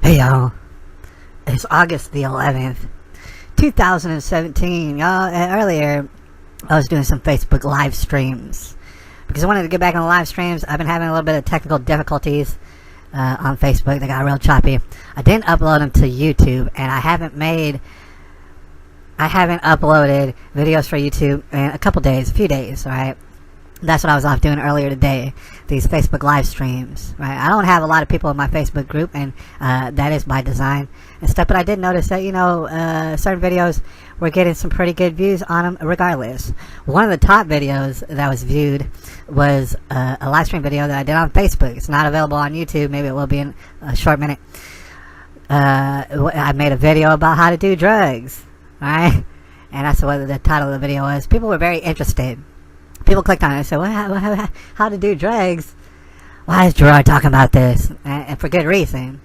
Hey y'all, it's August the 11th, 2017. Y'all, earlier I was doing some Facebook live streams because I wanted to get back on the live streams. I've been having a little bit of technical difficulties on Facebook. They got real choppy. I didn't upload them to YouTube, and I haven't uploaded videos for YouTube in a few days, right? That's what I was off doing earlier today, these Facebook live streams, right? I don't have a lot of people in my Facebook group, and that is by design and stuff, but I did notice that, certain videos were getting some pretty good views on them regardless. One of the top videos that was viewed was a live stream video that I did on Facebook. It's not available on YouTube. Maybe it will be in a short minute. I made a video about how to do drugs, right? And that's what the title of the video was. People were very interested. People clicked on it and said, well, how to do drugs? Why is Gerard talking about this? And for good reason.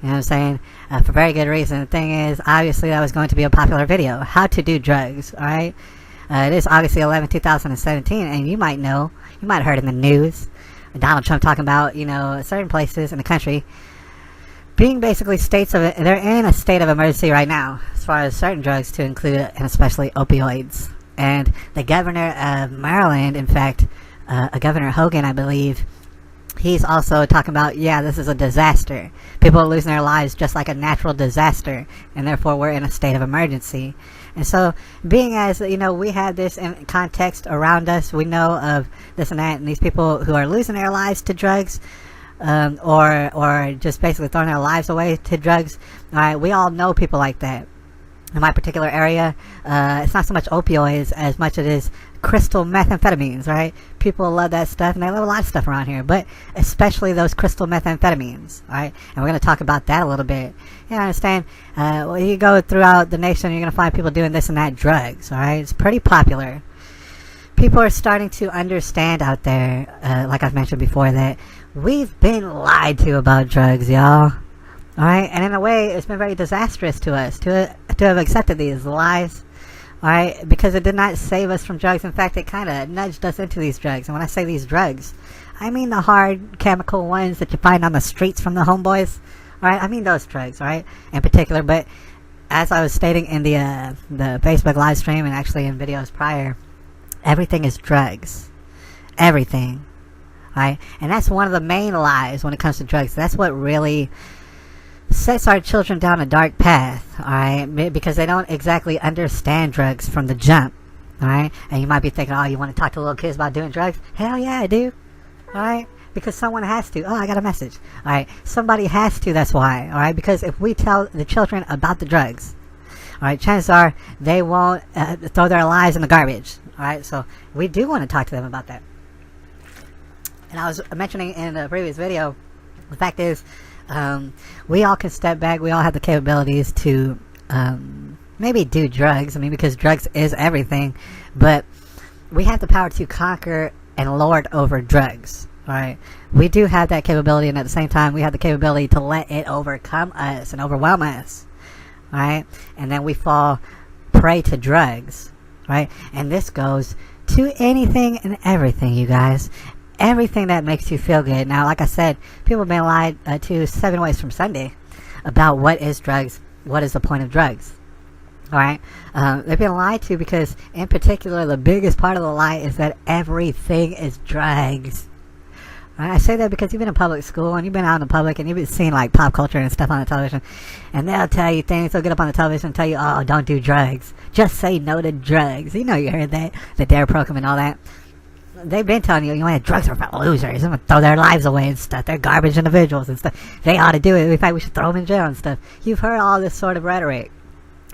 You know what I'm saying? For very good reason. The thing is, obviously, that was going to be a popular video. How to do drugs, alright? It is August the 11th, 2017, and you might have heard in the news, Donald Trump talking about, certain places in the country being basically they're in a state of emergency right now, as far as certain drugs to include, and especially opioids. And the governor of Maryland, in fact, Governor Hogan, I believe, he's also talking about, this is a disaster. People are losing their lives just like a natural disaster, and therefore we're in a state of emergency. And so, being as, we have this in context around us, we know of this and that, and these people who are losing their lives to drugs, or just basically throwing their lives away to drugs, alright, we all know people like that. In my particular area, it's not so much opioids as much as it is crystal methamphetamines, right? People love that stuff, and they love a lot of stuff around here, but especially those crystal methamphetamines, right? And we're going to talk about that a little bit. You understand? You go throughout the nation, you're going to find people doing this and that drugs, all right? It's pretty popular. People are starting to understand out there, like I've mentioned before, that we've been lied to about drugs, y'all. Alright, and in a way, it's been very disastrous to us to have accepted these lies, alright, because it did not save us from drugs. In fact, it kind of nudged us into these drugs. And when I say these drugs, I mean the hard chemical ones that you find on the streets from the homeboys, alright, I mean those drugs, alright, in particular. But as I was stating in the Facebook live stream and actually in videos prior, everything is drugs. Everything, alright, and that's one of the main lies when it comes to drugs. That's what really sets our children down a dark path, alright, because they don't exactly understand drugs from the jump, alright, and you might be thinking, you want to talk to little kids about doing drugs? Hell yeah, I do, alright, because someone has to. I got a message, alright, somebody has to, that's why, alright, because if we tell the children about the drugs, alright, chances are they won't throw their lives in the garbage, alright, so we do want to talk to them about that. And I was mentioning in the previous video, the fact is, we all can step back. We all have the capabilities to maybe do drugs. I mean, because drugs is everything, but we have the power to conquer and lord over drugs. Right? We do have that capability, and at the same time, we have the capability to let it overcome us and overwhelm us. Right? And then we fall prey to drugs. Right? And this goes to anything and everything, you guys. Everything that makes you feel good. Now, like I said, people have been lied to 7 ways from Sunday about what is drugs, what is the point of drugs. Alright? They've been lied to because, in particular, the biggest part of the lie is that everything is drugs. Right? I say that because you've been in public school and you've been out in the public and you've been seeing like pop culture and stuff on the television, and they'll tell you things. They'll get up on the television and tell you, don't do drugs. Just say no to drugs. You heard that, the DARE program and all that. They've been telling you, drugs are for losers. They're going to throw their lives away and stuff. They're garbage individuals and stuff. They ought to do it. In fact, we should throw them in jail and stuff. You've heard all this sort of rhetoric.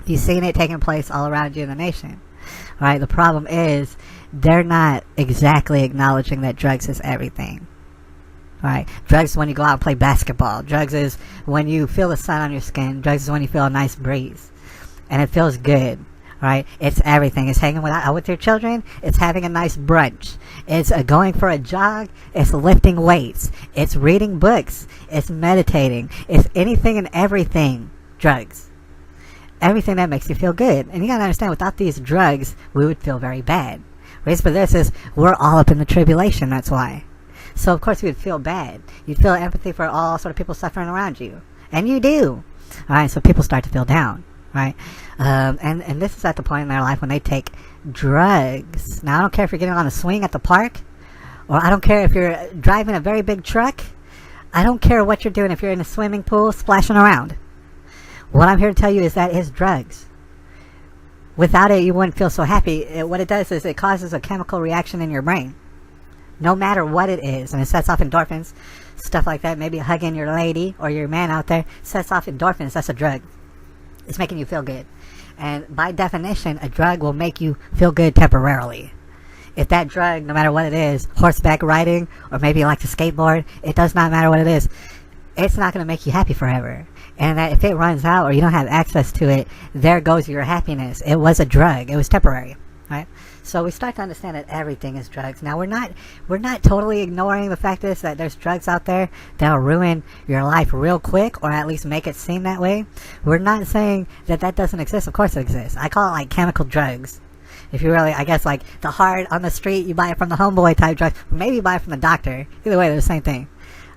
You've seen it taking place all around you in the nation. Right? The problem is, they're not exactly acknowledging that drugs is everything. Right? Drugs is when you go out and play basketball. Drugs is when you feel the sun on your skin. Drugs is when you feel a nice breeze. And it feels good. Right? It's everything. It's hanging out with your children. It's having a nice brunch. It's going for a jog. It's lifting weights. It's reading books. It's meditating. It's anything and everything drugs. Everything that makes you feel good. And you gotta understand, without these drugs, we would feel very bad. The reason for this is we're all up in the tribulation, that's why. So of course you would feel bad. You'd feel empathy for all sort of people suffering around you. And you do. Alright, so people start to feel down. Right? And this is at the point in their life when they take drugs. Now, I don't care if you're getting on a swing at the park, or I don't care if you're driving a very big truck. I don't care what you're doing if you're in a swimming pool splashing around. What I'm here to tell you is that it's drugs. Without it, you wouldn't feel so happy. What it does is it causes a chemical reaction in your brain. No matter what it is. And it sets off endorphins, stuff like that. Maybe hugging your lady or your man out there sets off endorphins. That's a drug. It's making you feel good. And by definition, a drug will make you feel good temporarily. If that drug, no matter what it is, horseback riding, or maybe you like to skateboard, it does not matter what it is. It's not going to make you happy forever. And that if it runs out or you don't have access to it, there goes your happiness. It was a drug. It was temporary. Right? So we start to understand that everything is drugs. Now we're not totally ignoring the fact is that there's drugs out there that'll ruin your life real quick, or at least make it seem that way. We're not saying that that doesn't exist. Of course it exists. I call it like chemical drugs. If you really, I guess like the hard on the street, you buy it from the homeboy type drugs, or maybe you buy it from the doctor. Either way, they're the same thing.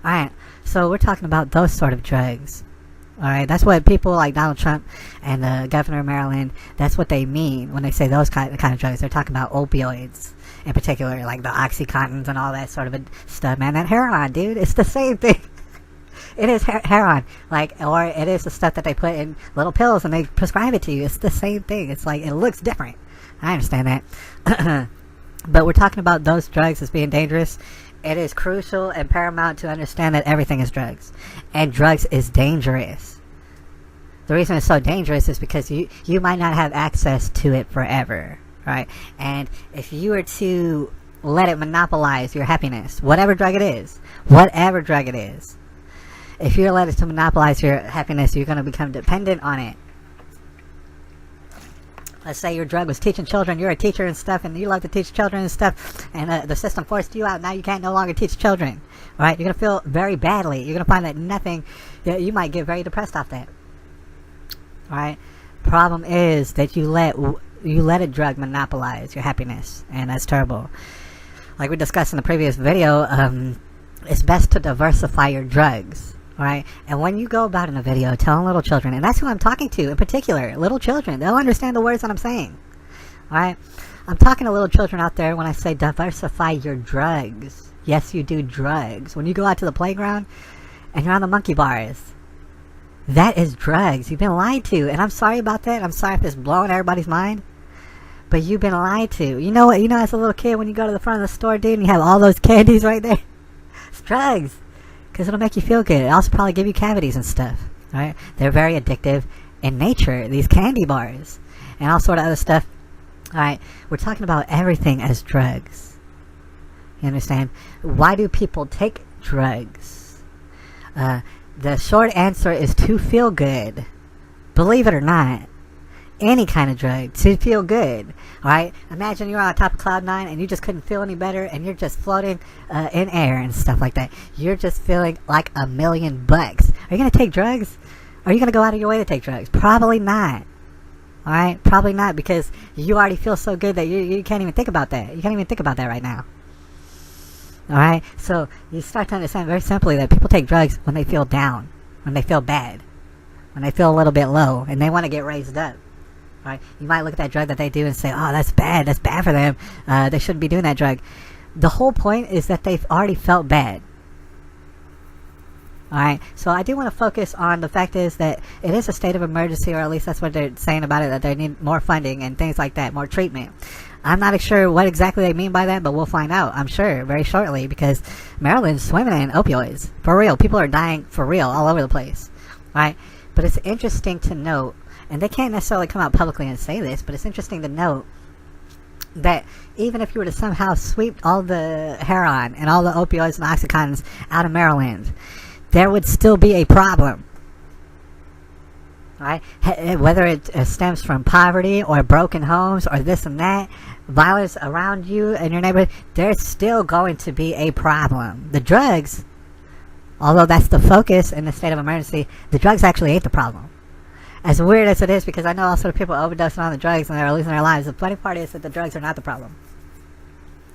Alright, so we're talking about those sort of drugs. Alright, that's what people like Donald Trump and the governor of Maryland, that's what they mean when they say those kind of drugs. They're talking about opioids in particular, like the Oxycontins and all that sort of stuff. Man, that heroin, dude, it's the same thing. It is heroin, like, or it is the stuff that they put in little pills and they prescribe it to you. It's the same thing. It's like, it looks different. I understand that. But we're talking about those drugs as being dangerous. It is crucial and paramount to understand that everything is drugs. And drugs is dangerous. The reason it's so dangerous is because you might not have access to it forever. Right? And if you were to let it monopolize your happiness, whatever drug it is, if you let it to monopolize your happiness, you're going to become dependent on it. Let's say your drug was teaching children, you're a teacher and stuff, and you love to teach children and stuff, and the system forced you out, now you can't no longer teach children, right? You're going to feel very badly. You're going to find that you might get very depressed off that, right? Problem is that you let a drug monopolize your happiness, and that's terrible. Like we discussed in the previous video, it's best to diversify your drugs. Right? And when you go about in a video telling little children, and that's who I'm talking to in particular, little children, they'll understand the words that I'm saying. Alright? I'm talking to little children out there when I say diversify your drugs. Yes, you do drugs. When you go out to the playground and you're on the monkey bars, that is drugs. You've been lied to. And I'm sorry about that. I'm sorry if it's blowing everybody's mind. But you've been lied to. You know what? You know, as a little kid, when you go to the front of the store, dude, and you have all those candies right there, it's drugs. Because it'll make you feel good. It'll also probably give you cavities and stuff. Right? They're very addictive in nature, these candy bars. And all sort of other stuff. Alright, we're talking about everything as drugs. You understand? Why do people take drugs? The short answer is to feel good. Believe it or not. Any kind of drug to feel good. Alright? Imagine you're on top of cloud 9 and you just couldn't feel any better and you're just floating in air and stuff like that. You're just feeling like $1,000,000. Are you going to take drugs? Are you going to go out of your way to take drugs? Probably not. Alright? Probably not, because you already feel so good that you can't even think about that. You can't even think about that right now. Alright? So you start to understand very simply that people take drugs when they feel down. When they feel bad. When they feel a little bit low and they want to get raised up. Right? You might look at that drug that they do and say, oh, that's bad for them, they shouldn't be doing that drug. The whole point is that they've already felt bad. Alright, so I do want to focus on the fact is that it is a state of emergency, or at least that's what they're saying about it, that they need more funding and things like that, more treatment. I'm not sure what exactly they mean by that, but we'll find out, I'm sure, very shortly, because Maryland's swimming in opioids. For real, people are dying for real all over the place. Alright, but it's interesting to note, and they can't necessarily come out publicly and say this, but it's interesting to note that even if you were to somehow sweep all the heroin and all the opioids and Oxycontins out of Maryland, there would still be a problem. Right? Whether it stems from poverty or broken homes or this and that, violence around you and your neighborhood, there's still going to be a problem. The drugs, although that's the focus in the state of emergency, the drugs actually ain't the problem. As weird as it is, because I know all sort of people overdosing on the drugs and they're losing their lives, the funny part is that the drugs are not the problem.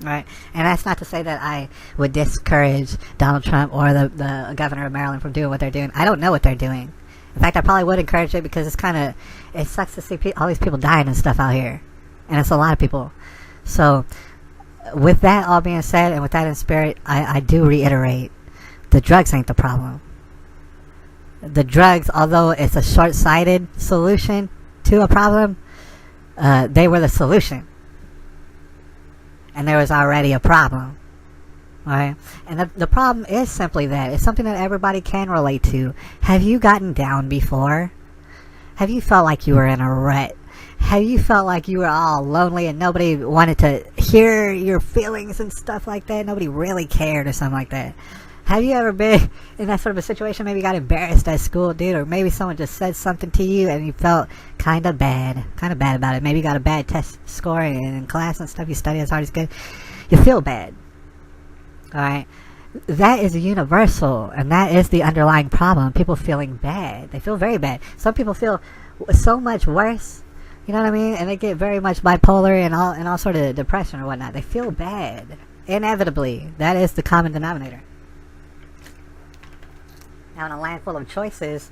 Right? And that's not to say that I would discourage Donald Trump or the governor of Maryland from doing what they're doing. I don't know what they're doing. In fact, I probably would encourage it because it sucks to see all these people dying and stuff out here. And it's a lot of people. So, with that all being said, and with that in spirit, I do reiterate, the drugs ain't the problem. The drugs, although it's a short-sighted solution to a problem, they were the solution. And there was already a problem. Right? And the problem is simply that. It's something that everybody can relate to. Have you gotten down before? Have you felt like you were in a rut? Have you felt like you were all lonely and nobody wanted to hear your feelings and stuff like that? Nobody really cared or something like that. Have you ever been in that sort of a situation? Maybe you got embarrassed at school, dude, or maybe someone just said something to you and you felt kind of bad about it. Maybe you got a bad test score in class and stuff. You study as hard as you could. You feel bad. Alright? That is universal, and that is the underlying problem. People feeling bad. They feel very bad. Some people feel so much worse. You know what I mean? And they get very much bipolar and all sort of depression or whatnot. They feel bad. Inevitably. That is the common denominator. Now, in a land full of choices,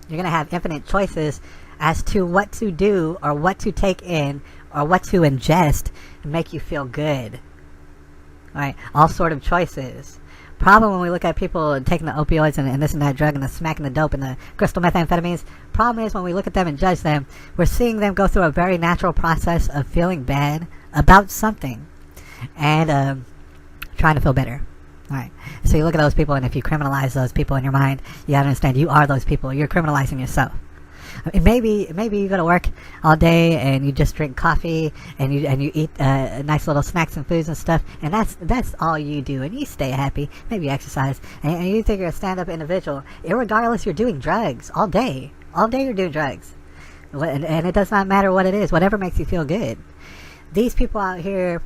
you're going to have infinite choices as to what to do or what to take in or what to ingest and make you feel good. Alright, all sort of choices. Problem when we look at people taking the opioids and this and that drug and the smack and the dope and the crystal methamphetamines, problem is when we look at them and judge them, we're seeing them go through a very natural process of feeling bad about something and trying to feel better. Alright, so you look at those people, and if you criminalize those people in your mind, you gotta understand you are those people. You're criminalizing yourself. I mean, maybe you go to work all day and you just drink coffee and you eat nice little snacks and foods and stuff, and that's all you do, and you stay happy. Maybe you exercise, and you think you're a stand-up individual. Irregardless, you're doing drugs all day. All day you're doing drugs, and it does not matter what it is. Whatever makes you feel good. These people out here,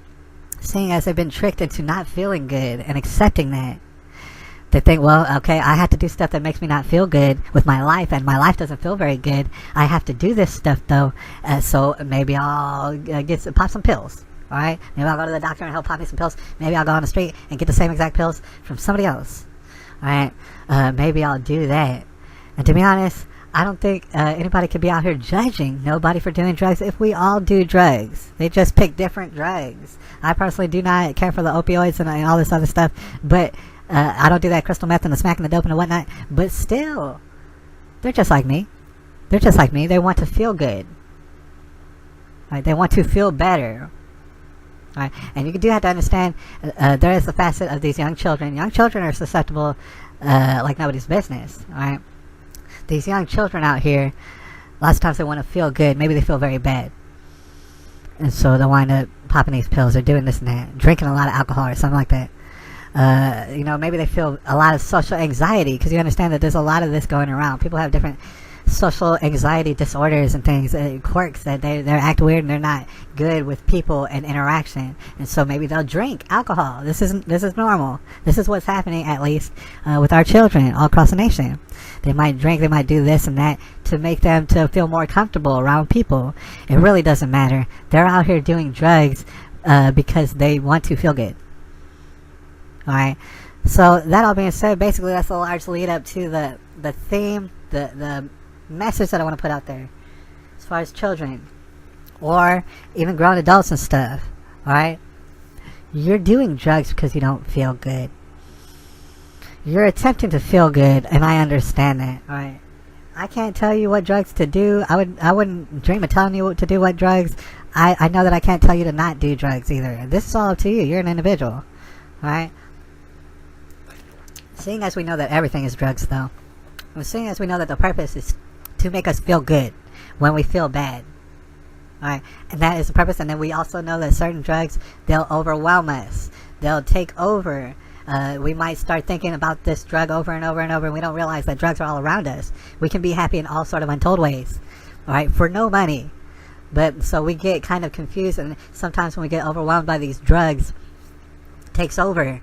seeing as they've been tricked into not feeling good and accepting that, they think, well, okay, I have to do stuff that makes me not feel good with my life, and my life doesn't feel very good. I have to do this stuff, though, so maybe I'll pop some pills, alright? Maybe I'll go to the doctor and he'll pop me some pills. Maybe I'll go on the street and get the same exact pills from somebody else, alright? Maybe I'll do that. And to be honest, I don't think anybody could be out here judging nobody for doing drugs if we all do drugs. They just pick different drugs. I personally do not care for the opioids and all this other stuff, but I don't do that crystal meth and the smack and the dope and the whatnot. But still, they're just like me. They're just like me. They want to feel good. Right? They want to feel better. Right? And you do have to understand, there is a facet of these young children. Young children are susceptible like nobody's business. Right? These young children out here, lots of times they want to feel good. Maybe they feel very bad. And so they wind up popping these pills or doing this and that. Drinking a lot of alcohol or something like that. Maybe they feel a lot of social anxiety, because you understand that there's a lot of this going around. People have different social anxiety disorders and things, quirks, that they act weird and they're not good with people and interaction, and so maybe they'll drink alcohol. This is normal. This is what's happening, at least with our children all across the nation. They might drink, they might do this and that to make them to feel more comfortable around people. It really doesn't matter. They're out here doing drugs because they want to feel good. Alright, so that all being said, basically that's a large lead up to the theme, the message that I want to put out there as far as children or even grown adults and stuff. Alright, you're doing drugs because you don't feel good. You're attempting to feel good, and I understand that. Alright, I can't tell you what drugs to do. I wouldn't dream of telling you what to do, what drugs. I know that I can't tell you to not do drugs either. This is all up to you. You're an individual. Alright, seeing as we know that everything is drugs, though, and seeing as we know that the purpose is to make us feel good when we feel bad, alright, and that is the purpose, and then we also know that certain drugs, they'll overwhelm us, they'll take over. We might start thinking about this drug over and over and over, and we don't realize that drugs are all around us. We can be happy in all sort of untold ways, alright, for no money. But so we get kind of confused, and sometimes when we get overwhelmed by these drugs, it takes over.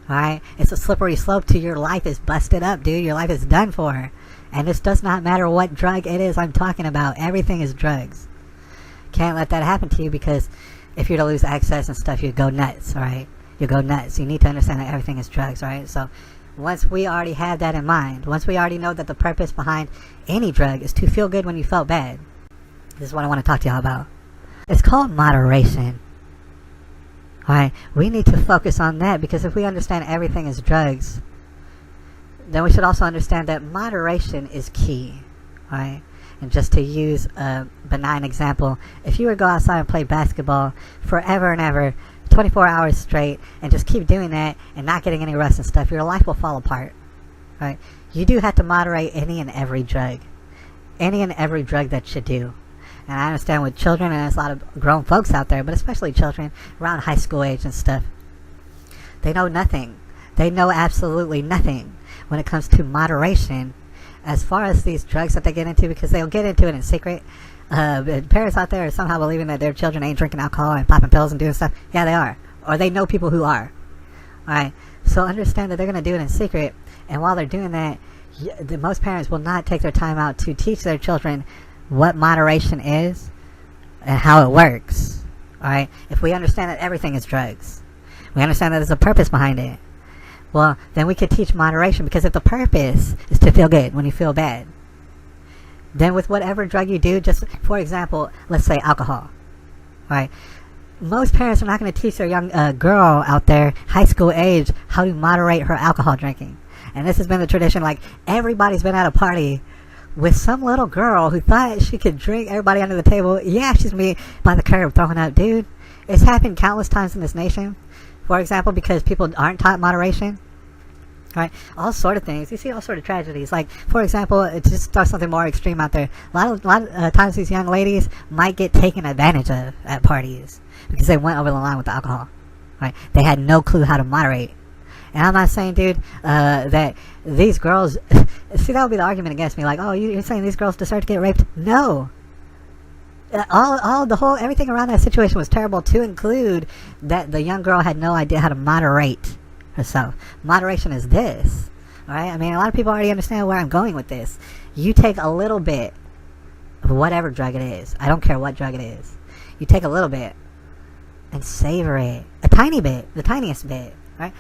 Alright, it's a slippery slope to your life is busted up, dude. Your life is done for. And this does not matter what drug it is I'm talking about. Everything is drugs. Can't let that happen to you, because If you're to lose access and stuff, you'd go nuts, alright? You go nuts. You need to understand that everything is drugs, right? So once we already have that in mind, once we already know that the purpose behind any drug is to feel good when you felt bad, this is what I want to talk to y'all about. It's called moderation. Alright? We need to focus on that, because if we understand everything is drugs, then we should also understand that moderation is key. Alright? And just to use a benign example, if you were to go outside and play basketball forever and ever, 24 hours straight, and just keep doing that and not getting any rest and stuff, your life will fall apart. Right? You do have to moderate any and every drug. Any and every drug that you do. And I understand with children, and there's a lot of grown folks out there, but especially children around high school age and stuff, they know nothing. They know absolutely nothing when it comes to moderation as far as these drugs that they get into, because they'll get into it in secret. Parents out there are somehow believing that their children ain't drinking alcohol and popping pills and doing stuff. Yeah, they are. Or they know people who are. Alright? So understand that they're going to do it in secret. And while they're doing that, most parents will not take their time out to teach their children what moderation is and how it works. Alright? If we understand that everything is drugs, we understand that there's a purpose behind it, well, then we could teach moderation. Because if the purpose is to feel good when you feel bad, then with whatever drug you do, just for example, let's say alcohol, right? Most parents are not going to teach their young girl out there, high school age, how to moderate her alcohol drinking. And this has been the tradition. Like, everybody's been at a party with some little girl who thought she could drink everybody under the table. Yeah, she's me by the curb throwing up. Dude, it's happened countless times in this nation. For example, because people aren't taught moderation. Right? All sort of things. You see all sort of tragedies. Like, for example, it's just throw something more extreme out there. A lot of times these young ladies might get taken advantage of at parties because they went over the line with the alcohol. Right? They had no clue how to moderate. And I'm not saying, dude, that these girls... see, that would be the argument against me. Like, oh, you're saying these girls deserve to get raped? No. Everything around that situation was terrible, to include that the young girl had no idea how to moderate herself. Moderation is this. Alright? I mean, a lot of people already understand where I'm going with this. You take a little bit of whatever drug it is. I don't care what drug it is. You take a little bit and savor it. A tiny bit. The tiniest bit. Right?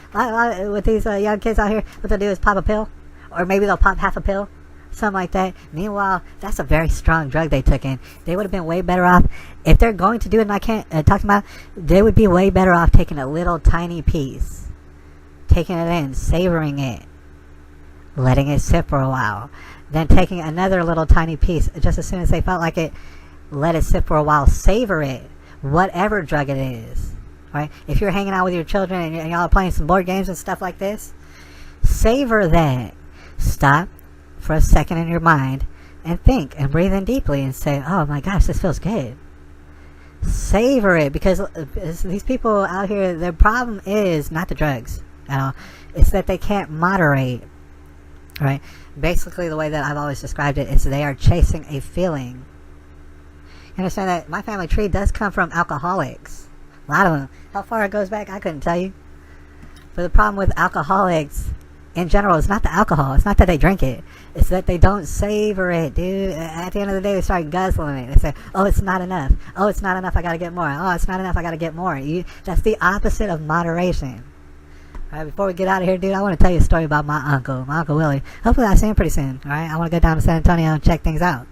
With these young kids out here, what they'll do is pop a pill. Or maybe they'll pop half a pill. Something like that. Meanwhile, that's a very strong drug they took in. They would have been way better off. If they're going to do it, and I can't talk about, they would be way better off taking a little tiny piece. Taking it in, savoring it, letting it sit for a while, then taking another little tiny piece just as soon as they felt like it, let it sit for a while, savor it, whatever drug it is. Right? If you're hanging out with your children and y'all are playing some board games and stuff like this, savor that. Stop for a second in your mind and think and breathe in deeply and say, oh my gosh, this feels good. Savor it, because these people out here, their problem is not the drugs at all. It's that they can't moderate. Right? Basically, the way that I've always described it is they are chasing a feeling. You understand that my family tree does come from alcoholics. A lot of them. How far it goes back, I couldn't tell you. But the problem with alcoholics in general is not the alcohol. It's not that they drink it. It's that they don't savor it, dude. At the end of the day, they start guzzling it. They say, oh, it's not enough. Oh, it's not enough. I gotta get more. Oh, it's not enough. I gotta get more. That's the opposite of moderation. Alright, before we get out of here, dude, I want to tell you a story about my Uncle Willie. Hopefully I see him pretty soon. Alright, I want to go down to San Antonio and check things out.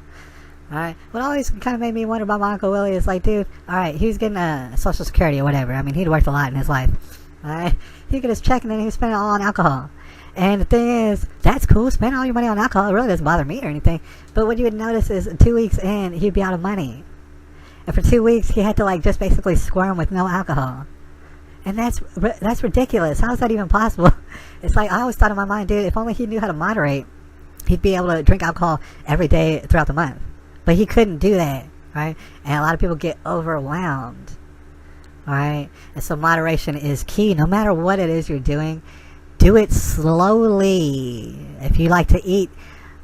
Alright, what always kind of made me wonder about my Uncle Willie is like, dude, alright, he was getting Social Security or whatever. I mean, he'd worked a lot in his life. Alright, he'd get his check and then he'd spend it all on alcohol. And the thing is, that's cool, spend all your money on alcohol. It really doesn't bother me or anything. But what you would notice is 2 weeks in, he'd be out of money. And for 2 weeks, he had to like just basically squirm with no alcohol. And that's ridiculous. How is that even possible? It's like, I always thought in my mind, dude, if only he knew how to moderate, he'd be able to drink alcohol every day throughout the month. But he couldn't do that, right? And a lot of people get overwhelmed, right? And so moderation is key. No matter what it is you're doing, do it slowly. If you like to eat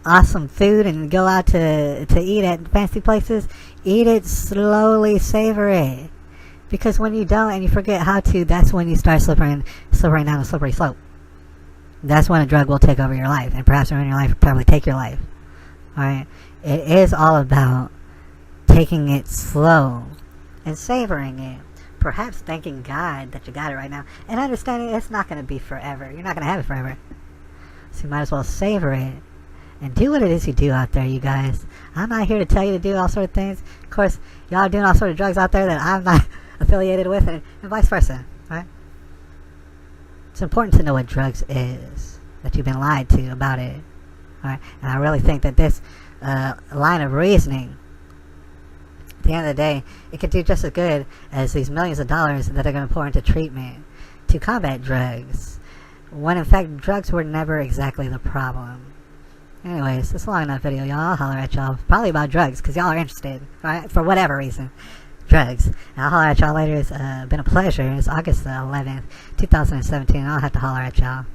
awesome food and go out to eat at fancy places, eat it slowly, savor it. Because when you don't and you forget how to, that's when you start slipping down a slippery slope. That's when a drug will take over your life, and perhaps ruin your life, probably take your life. Alright? It is all about taking it slow and savoring it. perhaps thanking God that you got it right now, and understanding it's not going to be forever. You're not going to have it forever. So you might as well savor it and do what it is you do out there, you guys. I'm not here to tell you to do all sort of things. Of course, y'all are doing all sort of drugs out there that I'm not affiliated with, and vice versa, right? It's important to know what drugs is, that you've been lied to about it, all right? And I really think that this line of reasoning, at the end of the day, it could do just as good as these millions of dollars that are going to pour into treatment to combat drugs, when in fact drugs were never exactly the problem. Anyways, it's a long enough video, y'all. I'll holler at y'all. Probably about drugs, because y'all are interested, right? For whatever reason. Drugs. And I'll holler at y'all later. It's been a pleasure. It's August the 11th, 2017. I'll have to holler at y'all.